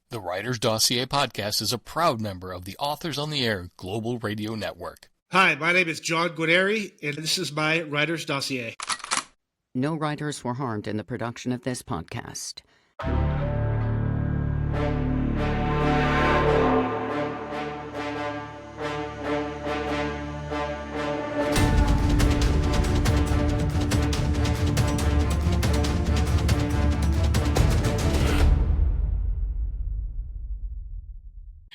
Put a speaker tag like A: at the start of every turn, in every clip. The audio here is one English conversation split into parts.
A: The Writer's Dossier podcast is a proud member of the Authors on the Air Global Radio Network.
B: Hi, my name is John Guarnieri, and this is my Writer's Dossier.
C: No writers were harmed in the production of this podcast.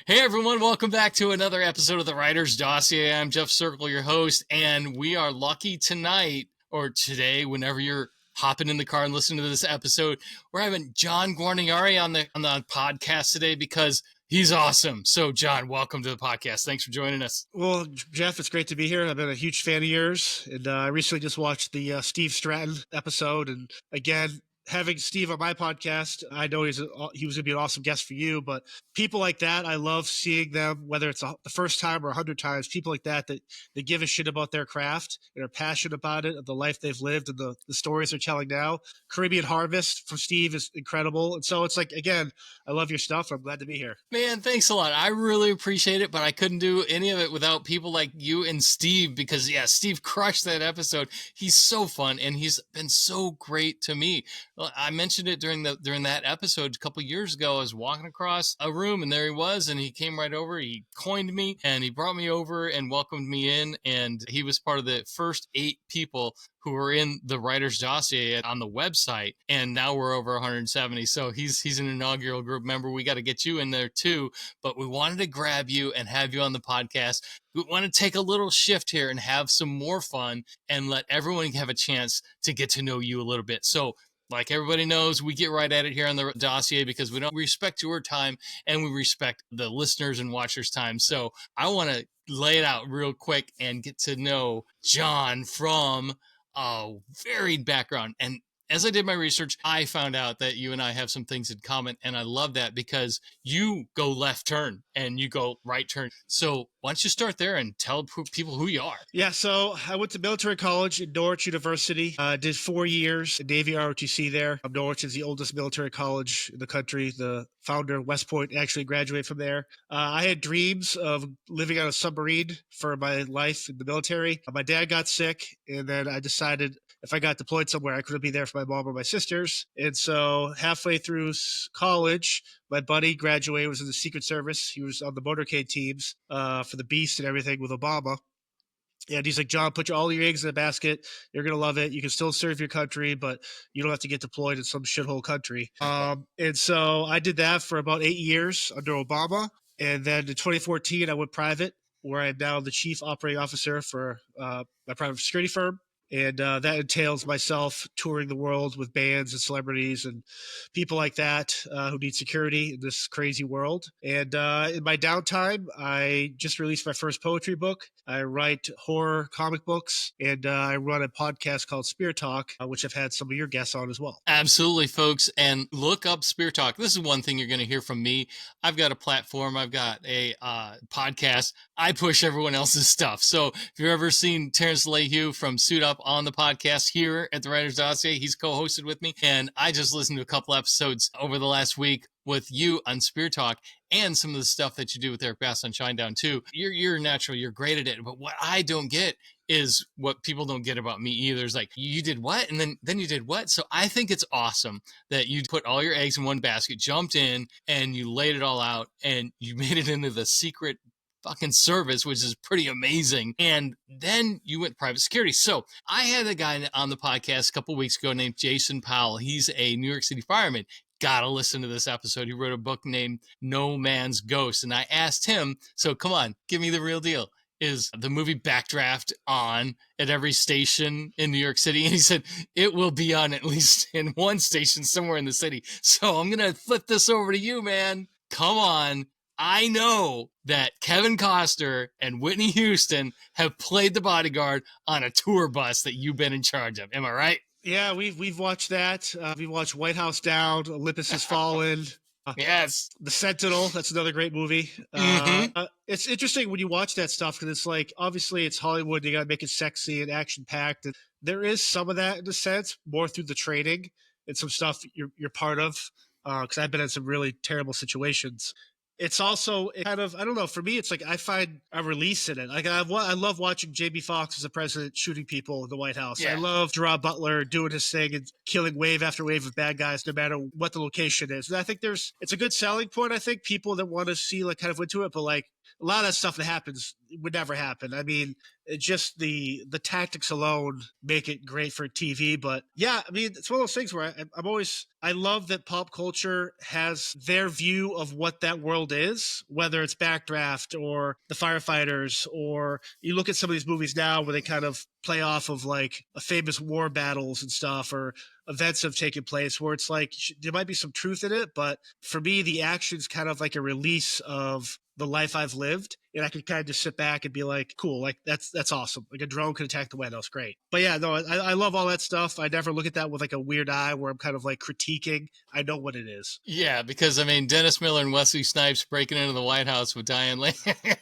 A: Hey everyone, welcome back to another episode of the Writer's Dossier. I'm Jeff Circle, your host, and we are lucky tonight, or today, whenever you're hopping in the car and listening to this episode, we're having John Guarnieri on the podcast today because he's awesome. So John, welcome to the podcast. Thanks for joining us.
B: Well, Jeff, it's great to be here. I've been a huge fan of yours, and I recently just watched the Steve Stratton episode, and again, having Steve on my podcast, I know he was going to be an awesome guest for you, but people like that, I love seeing them, whether it's the first time or 100 times, people like that they give a shit about their craft and are passionate about it, of the life they've lived and the stories they're telling now. Caribbean Harvest from Steve is incredible. And so it's like, again, I love your stuff. I'm glad to be here.
A: Man, thanks a lot. I really appreciate it, but I couldn't do any of it without people like you and Steve because, yeah, Steve crushed that episode. He's so fun, and he's been so great to me. I mentioned it during that episode a couple years ago. I was walking across a room, and there he was, and he came right over. He coined me, and he brought me over and welcomed me in, and he was part of the first 8 people who were in the Writer's Dossier on the website, and now we're over 170. So he's an inaugural group member. We got to get you in there too, but we wanted to grab you and have you on the podcast. We want to take a little shift here and have some more fun and let everyone have a chance to get to know you a little bit. So like everybody knows, we get right at it here on the dossier because we don't respect your time and we respect the listeners and watchers' time. So I want to lay it out real quick and get to know John from a varied background. And as I did my research, I found out that you and I have some things in common. And I love that because you go left turn and you go right turn. So why don't you start there and tell people who you are?
B: Yeah, so I went to military college at Norwich University. Did 4 years at Navy ROTC there. Norwich is the oldest military college in the country. The founder, West Point, actually graduated from there. I had dreams of living on a submarine for my life in the military. My dad got sick, and then I decided if I got deployed somewhere, I couldn't be there for my mom or my sisters. And so halfway through college, my buddy graduated, was in the Secret Service. He was on the motorcade teams for the Beast and everything with Obama. And he's like, John, put all your eggs in a basket. You're going to love it. You can still serve your country, but you don't have to get deployed in some shithole country. And so I did that for about 8 years under Obama. And then in 2014, I went private, where I'm now the chief operating officer for my private security firm. And that entails myself touring the world with bands and celebrities and people like that who need security in this crazy world. And in my downtime, I just released my first poetry book. I write horror comic books, and I run a podcast called Spear Talk, which I've had some of your guests on as well.
A: Absolutely, folks. And look up Spear Talk. This is one thing you're going to hear from me. I've got a platform. I've got a podcast. I push everyone else's stuff. So if you've ever seen Terrence LeHue from Suit Up on the podcast here at the Writer's Dossier, he's co-hosted with me. And I just listened to a couple episodes over the last week with you on Spear Talk and some of the stuff that you do with Eric Bass on Shinedown too. You're natural. You're great at it. But what I don't get is what people don't get about me either. It's like, you did what? And then you did what? So I think it's awesome that you put all your eggs in one basket, jumped in, and you laid it all out, and you made it into the secret fucking service, which is pretty amazing. And then you went private security. So I had a guy on the podcast a couple weeks ago named Jason Powell. He's a New York City fireman. Gotta listen to this episode. He wrote a book named No Man's Ghost. And I asked him, so come on, give me the real deal. Is the movie Backdraft on at every station in New York City? And he said, it will be on at least in one station somewhere in the city. So I'm going to flip this over to you, man. Come on. I know that Kevin Costner and Whitney Houston have played the bodyguard on a tour bus that you've been in charge of. Am I right?
B: Yeah, we've watched that. We've watched White House Down, Olympus Has Fallen.
A: Yes.
B: The Sentinel, that's another great movie. It's interesting when you watch that stuff because it's like, obviously it's Hollywood. They got to make it sexy and action-packed. And there is some of that in a sense, more through the training and some stuff you're part of. because I've been in some really terrible situations. It's also kind of, I don't know, for me, it's like I find a release in it. Like I love watching Jamie Foxx as a president shooting people in the White House. I
A: Yeah.
B: love Gerard Butler doing his thing and killing wave after wave of bad guys, no matter what the location is. And I think it's a good selling point. I think people that want to see like kind of into it, but like a lot of that stuff that happens would never happen. I mean, it's just the tactics alone make it great for TV. But yeah, I mean, it's one of those things where I love that pop culture has their view of what that world is, whether it's Backdraft or The Firefighters, or you look at some of these movies now where they kind of play off of like a famous war battles and stuff, or events have taken place where it's like there might be some truth in it, but for me, the action's kind of like a release of the life I've lived, and I could kind of just sit back and be like, cool, like that's awesome. Like a drone could attack the White House, great. But yeah, no, I love all that stuff. I never look at that with like a weird eye where I'm kind of like critiquing. I know what it is.
A: Yeah, because I mean, Dennis Miller and Wesley Snipes breaking into the White House with Diane Lane.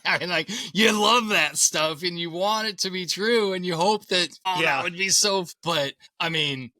A: I mean, like, you love that stuff and you want it to be true and you hope that, that would be so. But I mean,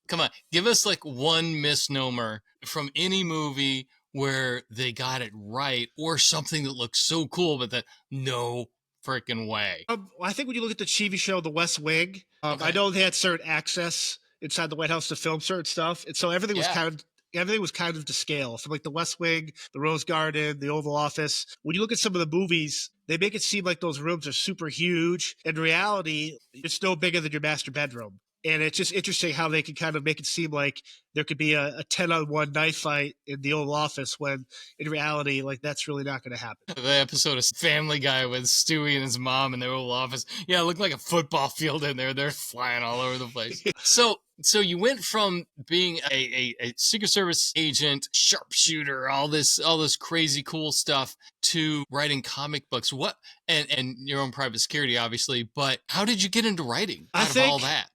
A: come on, give us like one misnomer from any movie where they got it right, or something that looks so cool, but that no freaking way.
B: I think when you look at the TV show The West Wing, I know they had certain access inside the White House to film certain stuff, and so everything was kind of to scale. From like the West Wing, the Rose Garden, the Oval Office. When you look at some of the movies, they make it seem like those rooms are super huge. In reality, it's no bigger than your master bedroom. And it's just interesting how they can kind of make it seem like there could be a 10-on-1 knife fight in the Oval Office when in reality, like that's really not going to happen.
A: The episode of Family Guy with Stewie and his mom in the Oval Office. Yeah, it looked like a football field in there. They're flying all over the place. So you went from being a Secret Service agent, sharpshooter, all this crazy cool stuff, to writing comic books. What and your own private security, obviously. But how did you get into writing out of all that?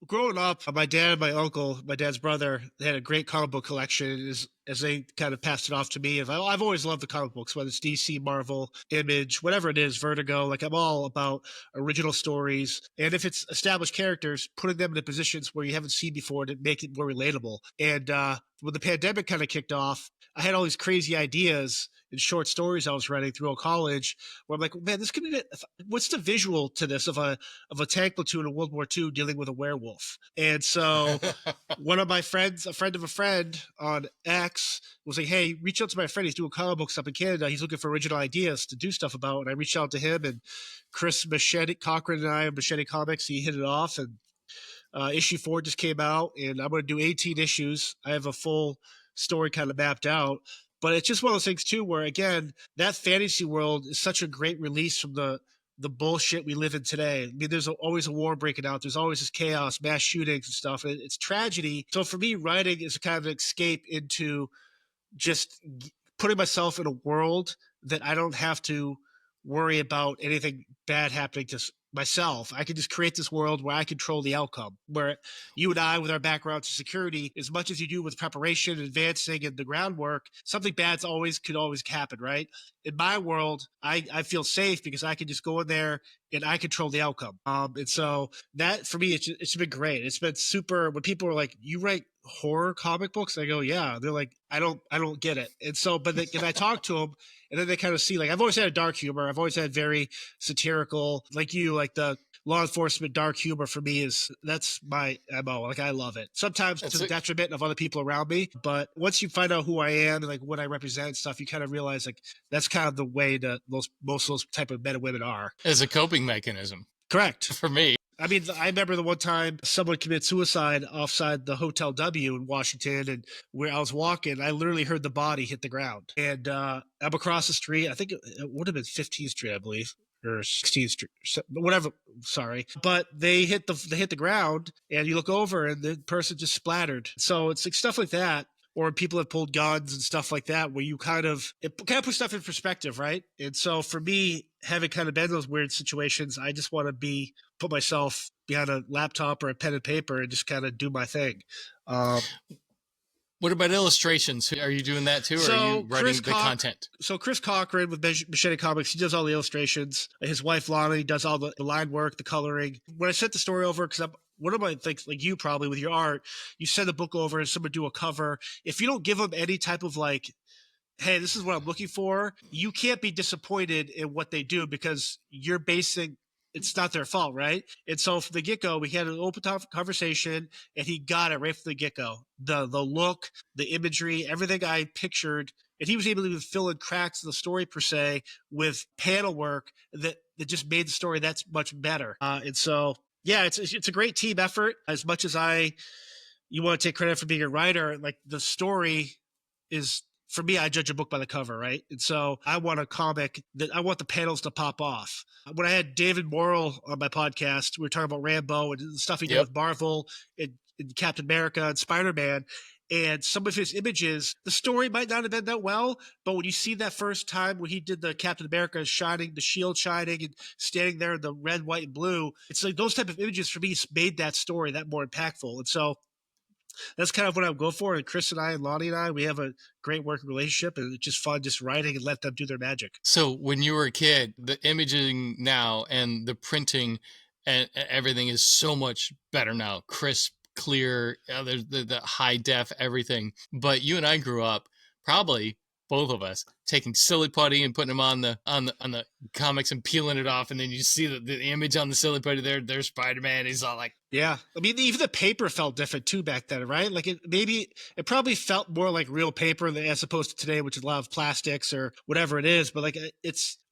B: Growing up, my dad and my uncle, my dad's brother, they had a great comic book collection as they kind of passed it off to me. I've always loved the comic books, whether it's DC, Marvel, Image, whatever it is, Vertigo. Like I'm all about original stories. And if it's established characters, putting them in positions where you haven't seen before to make it more relatable. And when the pandemic kind of kicked off, I had all these crazy ideas and short stories I was writing through college where I'm like, man, this could be, what's the visual to this of a tank platoon in World War II dealing with a werewolf? And so one of my friends, a friend of a friend on X was like, hey, reach out to my friend. He's doing comic books up in Canada. He's looking for original ideas to do stuff about. And I reached out to him, and Chris Cochran and I of Machete Comics, he hit it off, and issue 4 just came out, and I'm going to do 18 issues. I have a full story kind of mapped out. But it's just one of those things too, where again, that fantasy world is such a great release from the bullshit we live in today. I mean, there's always a war breaking out. There's always this chaos, mass shootings and stuff. And it's tragedy. So for me, writing is a kind of an escape into just putting myself in a world that I don't have to worry about anything bad happening to myself. I can just create this world where I control the outcome, where you and I, with our backgrounds in security, as much as you do with preparation, advancing, and the groundwork, something bad's could always happen, right? In my world, I feel safe because I can just go in there and I control the outcome. And so that for me, it's been great. It's been super. When people are like, "You write horror comic books?" I go, "Yeah." They're like, "I don't get it." And so, but and I talk to them, and then they kind of see like I've always had a dark humor. I've always had very satirical, like the law enforcement dark humor for me that's my MO. Like I love it. Sometimes to the detriment of other people around me. But once you find out who I am and like what I represent and stuff, you kind of realize like that's kind of the way that most of those type of men and women are.
A: As a coping mechanism.
B: Correct.
A: For me.
B: I mean, I remember the one time someone committed suicide offside the Hotel W in Washington, and where I was walking, I literally heard the body hit the ground. And I'm across the street. I think it would have been 15th Street, I believe, or 16th Street, whatever. Sorry, but they hit the ground, and you look over, and the person just splattered. So it's like stuff like that. Or people have pulled guns and stuff like that, where it kind of puts stuff in perspective, right? And so for me, having kind of been in those weird situations, I just want to put myself behind a laptop or a pen and paper and just kind of do my thing.
A: What about illustrations? Are you doing that too, or are you writing the content?
B: So Chris Cochran with Machete Comics, he does all the illustrations. His wife Lonnie does all the line work, the coloring. When I sent the story over, because one of my things, like you probably with your art, you send a book over and someone do a cover. If you don't give them any type of like, hey, this is what I'm looking for, you can't be disappointed in what they do because you're basing it's not their fault, right? And so from the get go, we had an open conversation, and he got it right from the get go. The look, the imagery, everything I pictured, and he was able to fill in cracks in the story per se with panel work that just made the story that's much better. And so yeah, it's a great team effort. As much as you want to take credit for being a writer, like the story is for me, I judge a book by the cover, right? And so I want a comic that I want the panels to pop off. When I had David Morrill on my podcast, we were talking about Rambo and the stuff he did
A: Yep.
B: with Marvel and Captain America and Spider-Man. And some of his images, the story might not have been that well, but when you see that first time when he did the Captain America shining, the shield shining and standing there in the red, white, and blue, it's like those type of images for me made that story that more impactful. And so that's kind of what I would go for. And Chris and I and Lonnie and I, we have a great working relationship, and it's just fun just writing and let them do their magic.
A: So when you were a kid, the imaging now and the printing and everything is so much better now, crisp, clear. There's the high def everything. But you and I grew up, probably both of us, taking silly putty and putting them on the comics and peeling it off, and then you see the image on the silly putty there. There's Spider-Man. He's all like,
B: Yeah. I mean, even the paper felt different too back then, right? Like it probably felt more like real paper as opposed to today, which is a lot of plastics or whatever it is. But like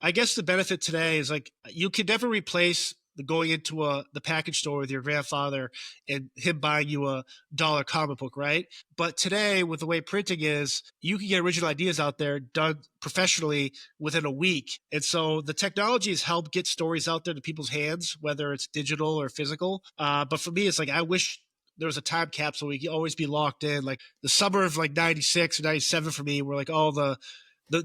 B: I guess the benefit today is like you can never replace the going into the package store with your grandfather and him buying you a dollar comic book, right? But today, with the way printing is, you can get original ideas out there done professionally within a week. And so the technology has helped get stories out there to people's hands, whether it's digital or physical. But for me, it's like I wish there was a time capsule we could always be locked in. Like the summer of like 96 or 97 for me were like all the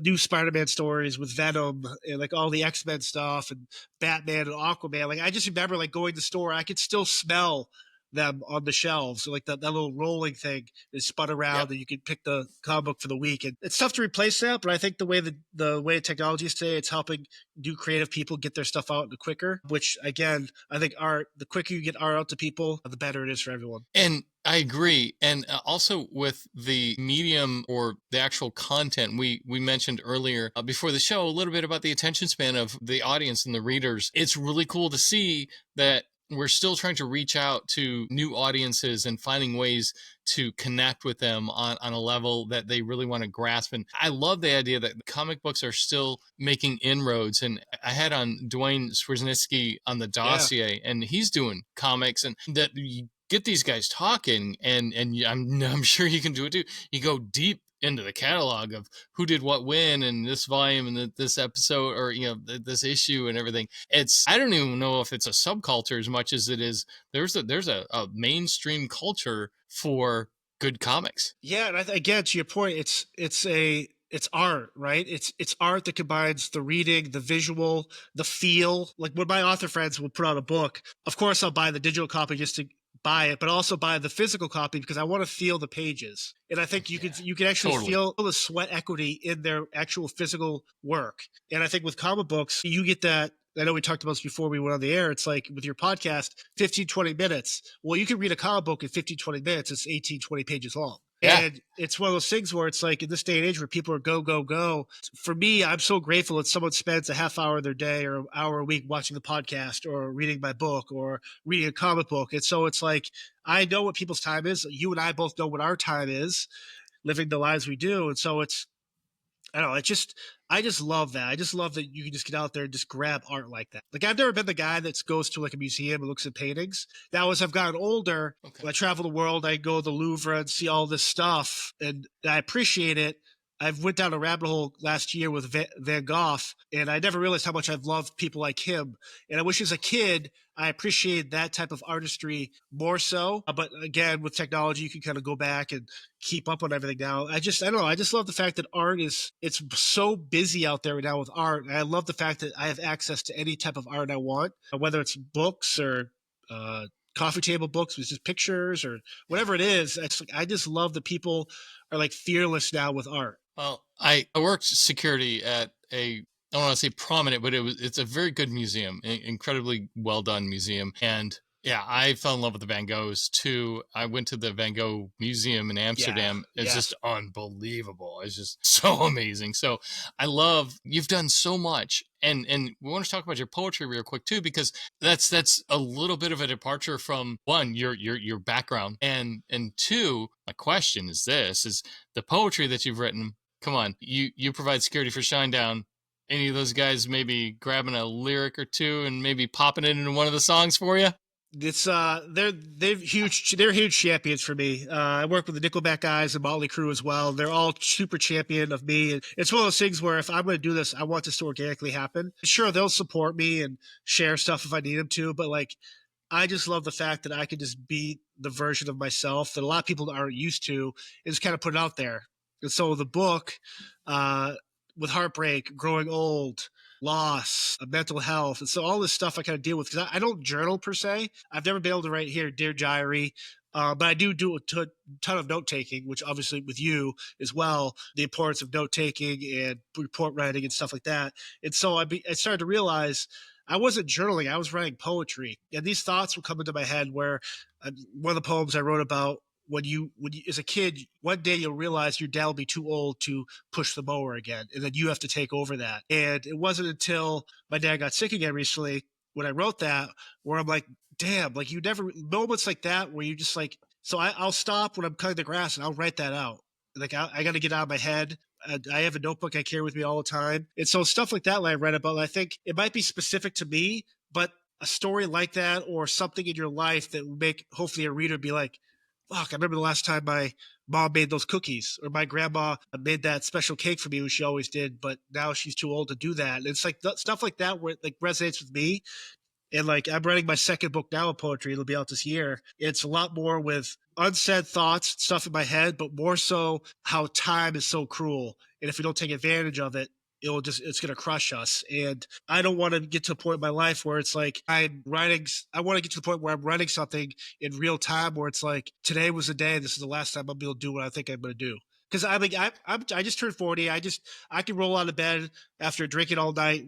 B: new Spider-Man stories with Venom and like all the X-Men stuff and Batman and Aquaman. Like I just remember like going to the store, I could still smell them on the shelves. So, like that little rolling thing is spun around
A: yep.
B: and you can pick the comic book for the week. And it's tough to replace that, but I think the way technology is today, it's helping new creative people get their stuff out quicker, which again, I think the quicker you get art out to people, the better it is for everyone.
A: And I agree. And also with the medium or the actual content, we mentioned earlier before the show a little bit about the attention span of the audience and the readers. It's really cool to see that we're still trying to reach out to new audiences and finding ways to connect with them on a level that they really want to grasp. And I love the idea that comic books are still making inroads. And I had on Dwayne Swierczynski on the
B: Yeah.
A: dossier, and he's doing comics, and that you get these guys talking, and I'm sure you can do it too. You go deep into the catalog of who did what when and this volume and this episode or this issue and everything. It's I don't even know if it's a subculture as much as it is there's a mainstream culture for good comics.
B: Yeah, and again, to your point, it's art, right? It's art that combines the reading, the visual, the feel. Like when my author friends will put out a book, of course I'll buy the digital copy just to buy it, but also buy the physical copy because I want to feel the pages. And I think you can actually
A: Totally.
B: feel the sweat equity in their actual physical work. And I think with comic books, you get that. I know we talked about this before we went on the air. It's like with your podcast, 15, 20 minutes. Well, you can read a comic book in 15, 20 minutes. It's 18, 20 pages long.
A: Yeah.
B: And it's one of those things where it's like in this day and age where people are go, go, go. For me, I'm so grateful that someone spends a half hour of their day or an hour a week watching the podcast or reading my book or reading a comic book. And so it's like, I know what people's time is. You and I both know what our time is living the lives we do. And so I don't know. I just love that. I just love that you can just get out there and just grab art like that. Like I've never been the guy that goes to like a museum and looks at paintings. Now, as I've gotten older,
A: Okay.
B: when I travel the world, I go to the Louvre and see all this stuff, and I appreciate it. I've went down a rabbit hole last year with Van Gogh, and I never realized how much I've loved people like him. And I wish as a kid I appreciated that type of artistry more so. But again, with technology, you can kind of go back and keep up on everything now. I don't know. I just love the fact that it's so busy out there right now with art. And I love the fact that I have access to any type of art I want, whether it's books or coffee table books with just pictures or whatever it is. I just love that people are like fearless now with art.
A: Well, I worked security at I don't want to say prominent, but it's a very good museum, incredibly well done museum. And Yeah, I fell in love with the Van Goghs too. I went to the Van Gogh Museum in
B: Yeah,
A: Amsterdam. It's
B: yeah.
A: just unbelievable. It's just so amazing. So I love you've done so much. And we want to talk about your poetry real quick too, because that's a little bit of a departure from one, your background. And two, my question is this is the poetry that you've written, come on, you provide security for Shinedown. Any of those guys maybe grabbing a lyric or two and maybe popping it into one of the songs for you?
B: It's they're huge champions for me. I work with the Nickelback guys and Motley Crue as well. They're all super champion of me. And it's one of those things where if I'm going to do this, I want this to organically happen. Sure, they'll support me and share stuff if I need them to, but like I just love the fact that I can just be the version of myself that a lot of people aren't used to and just kind of put it out there. And so the book, uh, with heartbreak, growing old, loss, mental health, and so all this stuff I kind of deal with because I don't journal per se. I've never been able to write here, dear diary, but I do a ton of note taking, which obviously with you as well, the importance of note taking and report writing and stuff like that. And so I started to realize I wasn't journaling, I was writing poetry. And these thoughts would come into my head where one of the poems I wrote about when you as a kid, one day you'll realize your dad will be too old to push the mower again, and then you have to take over that. And it wasn't until my dad got sick again recently when I wrote that where I'm like, damn, like you never moments like that where you just like. So I'll stop when I'm cutting the grass and I'll write that out. Like I got to get out of my head. I have a notebook I carry with me all the time. And so stuff like that, like I read about, I think it might be specific to me, but a story like that or something in your life that will make hopefully a reader be like, fuck, I remember the last time my mom made those cookies or my grandma made that special cake for me, which she always did, but now she's too old to do that. And it's like stuff like that where it like resonates with me. And like I'm writing my second book now of poetry. It'll be out this year. It's a lot more with unsaid thoughts, stuff in my head, but more so how time is so cruel. And if we don't take advantage of it, it's gonna crush us. And I don't want to get to a point in my life where it's like I want to get to the point where I'm writing something in real time where it's like today was the day, this is the last time I'll be able to do what I think I'm gonna do. Because I mean, I just turned 40. I can roll out of bed after drinking all night.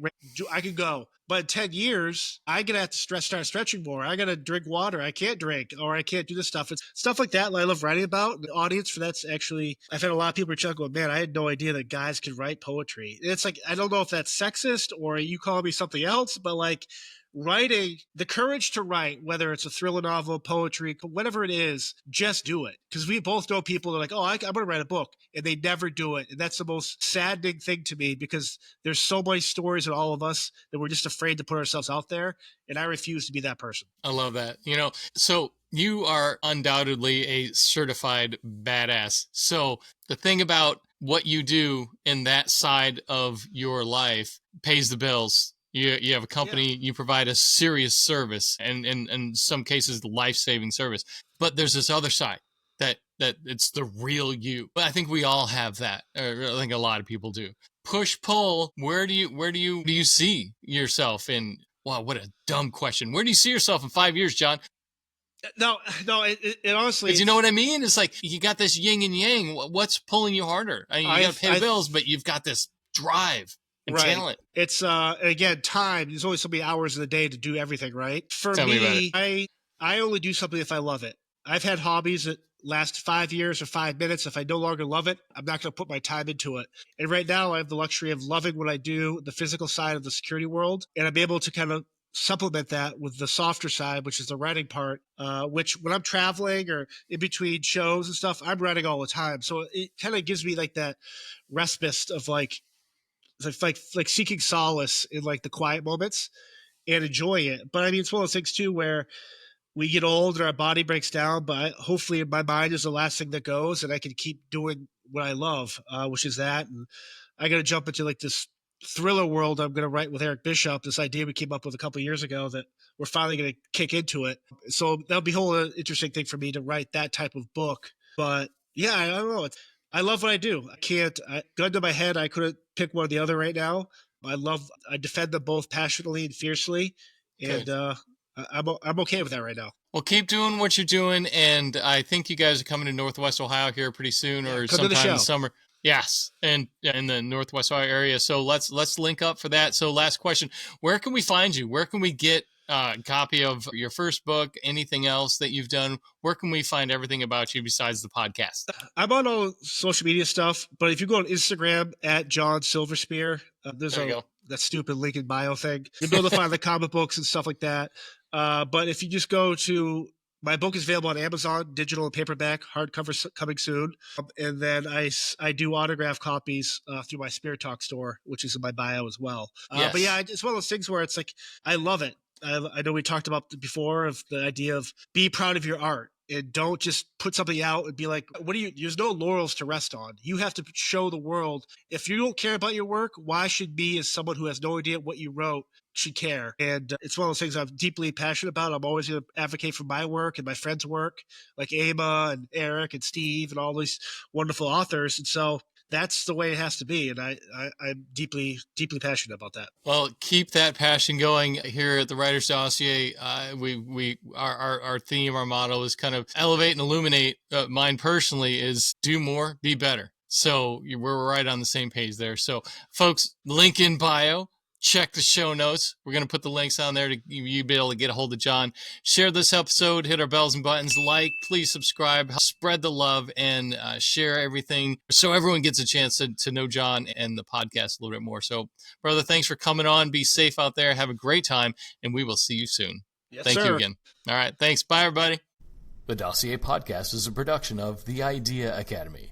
B: I can go. But in 10 years, I'm going to have to start stretching more. I got to drink water. I can't drink or I can't do this stuff. It's stuff like that I love writing about. The audience for that's actually, I've had a lot of people reach out going, man, I had no idea that guys could write poetry. And it's like, I don't know if that's sexist or you call me something else, but like, writing the courage to write, whether it's a thriller novel, poetry, whatever it is, just do it. Because we both know people that are like, oh, I'm going to write a book, and they never do it. And that's the most saddening thing to me because there's so many stories in all of us that we're just afraid to put ourselves out there. And I refuse to be that person.
A: I love that. So you are undoubtedly a certified badass. So the thing about what you do in that side of your life pays the bills. You have a
B: Yeah.
A: company, you provide a serious service and in some cases life-saving service. But there's this other side that it's the real you. But I think we all have that. I think a lot of people do. Push pull, where do you see yourself in wow, what a dumb question. Where do you see yourself in 5 years, John?
B: No, no, it honestly,
A: Because you know what I mean? It's like you got this yin and yang. What's pulling you harder? I mean, you got to pay the
B: I,
A: bills, but you've got this drive and
B: right.
A: talent.
B: It's again time. There's only so many hours in the day to do everything, right? For
A: Tell me about it.
B: me, I only do something if I love it. I've had hobbies that last 5 years or 5 minutes. If I no longer love it, I'm not going to put my time into it. And right now, I have the luxury of loving what I do, the physical side of the security world, and I'm able to kind of supplement that with the softer side, which is the writing part. Which when I'm traveling or in between shows and stuff, I'm writing all the time. So it kind of gives me like that respite of like seeking solace in like the quiet moments and enjoying it. But I mean, it's one of those things too where we get old and our body breaks down, but hopefully my mind is the last thing that goes and I can keep doing what I love, which is that. And I got to jump into like this thriller world I'm going to write with Eric Bishop, this idea we came up with a couple of years ago that we're finally going to kick into it. So that'll be a whole interesting thing for me to write that type of book. But yeah, I don't know. I love what I do. Gun to my head, I couldn't pick one or the other right now. I defend them both passionately and fiercely. And
A: Good.
B: I'm okay with that right now.
A: Well, keep doing what you're doing, and I think you guys are coming to Northwest Ohio here pretty soon,
B: Yeah,
A: or
B: come to the
A: sometime in the
B: show.
A: summer. Yes, and yeah, in the Northwest Ohio area. So let's link up for that. So last question: where can we find you? Where can we get copy of your first book, anything else that you've done, where can we find everything about you besides the podcast?
B: I'm on all social media stuff, but if you go on Instagram at John Silverspear, there's
A: There you go.
B: that stupid link in bio thing. You'll be able to find the comic books and stuff like that. But if you just go to my book is available on Amazon, digital and paperback, hardcover coming soon. And then I do autograph copies through my Spirit Talk store, which is in my bio as well.
A: Yes.
B: But yeah, it's one of those things where it's like, I love it. I know we talked about before of the idea of be proud of your art and don't just put something out and be like, there's no laurels to rest on. You have to show the world. If you don't care about your work, why should me, as someone who has no idea what you wrote, should care? And it's one of those things I'm deeply passionate about. I'm always going to advocate for my work and my friends' work, like Emma and Eric and Steve and all these wonderful authors. And so that's the way it has to be. And I'm deeply, deeply passionate about that.
A: Well, keep that passion going here at the Writer's Dossier. Our theme, our motto is kind of elevate and illuminate. Mine personally is do more, be better. So we're right on the same page there. So folks, link in bio. Check the show notes. We're going to put the links on there to you be able to get a hold of John. Share this episode, hit our bells and buttons, please subscribe, spread the love, and share everything so everyone gets a chance to know John and the podcast a little bit more. So, brother, thanks for coming on. Be safe out there. Have a great time, and we will see you soon.
B: Yes,
A: Thank
B: sir.
A: you again. All right. Thanks. Bye, everybody. The Dossier Podcast is a production of The Idea Academy.